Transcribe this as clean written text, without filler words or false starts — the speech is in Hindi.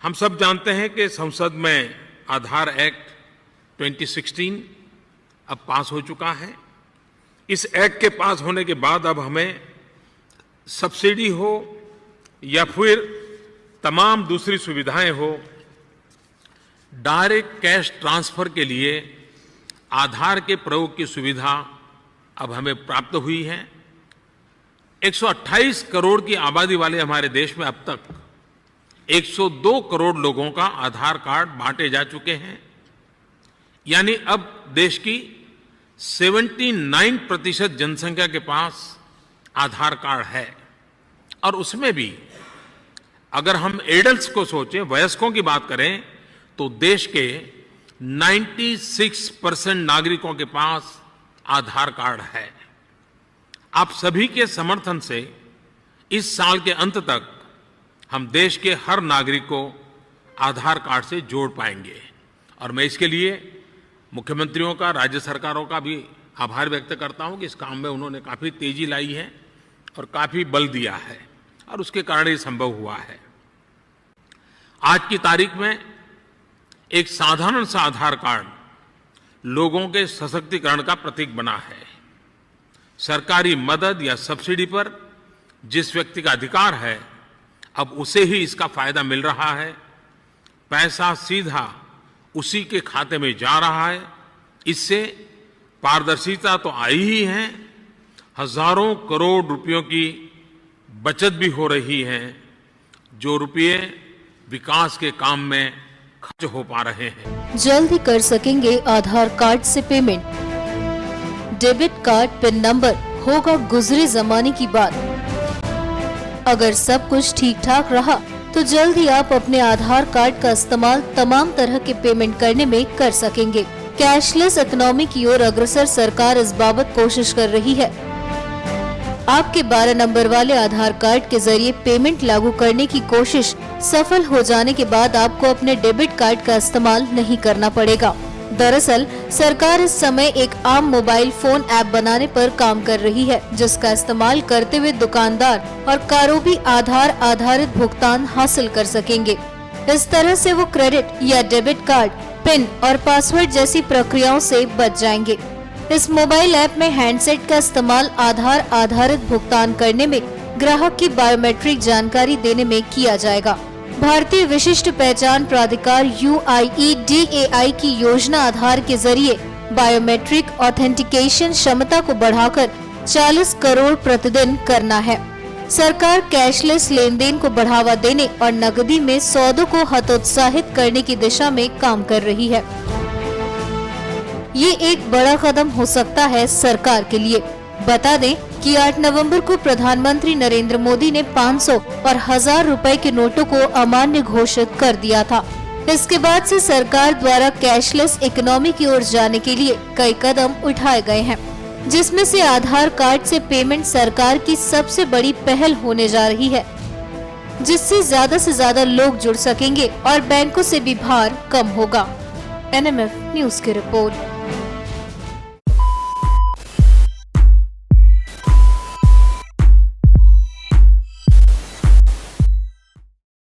हम सब जानते हैं कि संसद में आधार एक्ट 2016 अब पास हो चुका है। इस एक्ट के पास होने के बाद अब हमें सब्सिडी हो या फिर तमाम दूसरी सुविधाएं हो, डायरेक्ट कैश ट्रांसफर के लिए आधार के प्रयोग की सुविधा अब हमें प्राप्त हुई है। 128 करोड़ की आबादी वाले हमारे देश में अब तक 102 करोड़ लोगों का आधार कार्ड बांटे जा चुके हैं। यानी अब देश की 79% जनसंख्या के पास आधार कार्ड है। और उसमें भी अगर हम एडल्ट्स को सोचें, वयस्कों की बात करें, तो देश के 96% नागरिकों के पास आधार कार्ड है। आप सभी के समर्थन से इस साल के अंत तक हम देश के हर नागरिक को आधार कार्ड से जोड़ पाएंगे। और मैं इसके लिए मुख्यमंत्रियों का, राज्य सरकारों का भी आभार व्यक्त करता हूं कि इस काम में उन्होंने काफ़ी तेजी लाई है और काफ़ी बल दिया है, और उसके कारण ये संभव हुआ है। आज की तारीख में एक साधारण सा आधार कार्ड लोगों के सशक्तिकरण का प्रतीक बना है। सरकारी मदद या सब्सिडी पर जिस व्यक्ति का अधिकार है, अब उसे ही इसका फायदा मिल रहा है। पैसा सीधा उसी के खाते में जा रहा है। इससे पारदर्शिता तो आई ही है, हजारों करोड़ रुपयों की बचत भी हो रही है, जो रुपये विकास के काम में खर्च हो पा रहे हैं। जल्द ही कर सकेंगे आधार कार्ड से payment. Debit card pin number होगा गुजरे जमाने की बात। अगर सब कुछ ठीक ठाक रहा तो जल्द ही आप अपने आधार कार्ड का इस्तेमाल तमाम तरह के पेमेंट करने में कर सकेंगे। कैशलेस इकोनॉमी की ओर अग्रसर सरकार इस बाबत कोशिश कर रही है। आपके 12 नंबर वाले आधार कार्ड के जरिए पेमेंट लागू करने की कोशिश सफल हो जाने के बाद आपको अपने डेबिट कार्ड का इस्तेमाल नहीं करना पड़ेगा। दरअसल सरकार इस समय एक आम मोबाइल फोन ऐप बनाने पर काम कर रही है, जिसका इस्तेमाल करते हुए दुकानदार और कारोबारी आधार आधारित भुगतान हासिल कर सकेंगे। इस तरह से वो क्रेडिट या डेबिट कार्ड, पिन और पासवर्ड जैसी प्रक्रियाओं से बच जाएंगे। इस मोबाइल ऐप में हैंडसेट का इस्तेमाल आधार आधारित भुगतान करने में ग्राहक की बायोमेट्रिक जानकारी देने में किया जाएगा। भारतीय विशिष्ट पहचान प्राधिकार UIDAI की योजना आधार के जरिए बायोमेट्रिक ऑथेंटिकेशन क्षमता को बढ़ाकर 40 करोड़ प्रतिदिन करना है। सरकार कैशलेस लेन देन को बढ़ावा देने और नकदी में सौदों को हतोत्साहित करने की दिशा में काम कर रही है। ये एक बड़ा कदम हो सकता है सरकार के लिए। बता दें कि 8 नवंबर को प्रधानमंत्री नरेंद्र मोदी ने 500 और 1000 रुपए के नोटों को अमान्य घोषित कर दिया था। इसके बाद से सरकार द्वारा कैशलेस इकोनॉमी की ओर जाने के लिए कई कदम उठाए गए हैं, जिसमें से आधार कार्ड से पेमेंट सरकार की सबसे बड़ी पहल होने जा रही है, जिससे ज्यादा लोग जुड़ सकेंगे और बैंकों से भी भार कम होगा। NMF न्यूज की रिपोर्ट।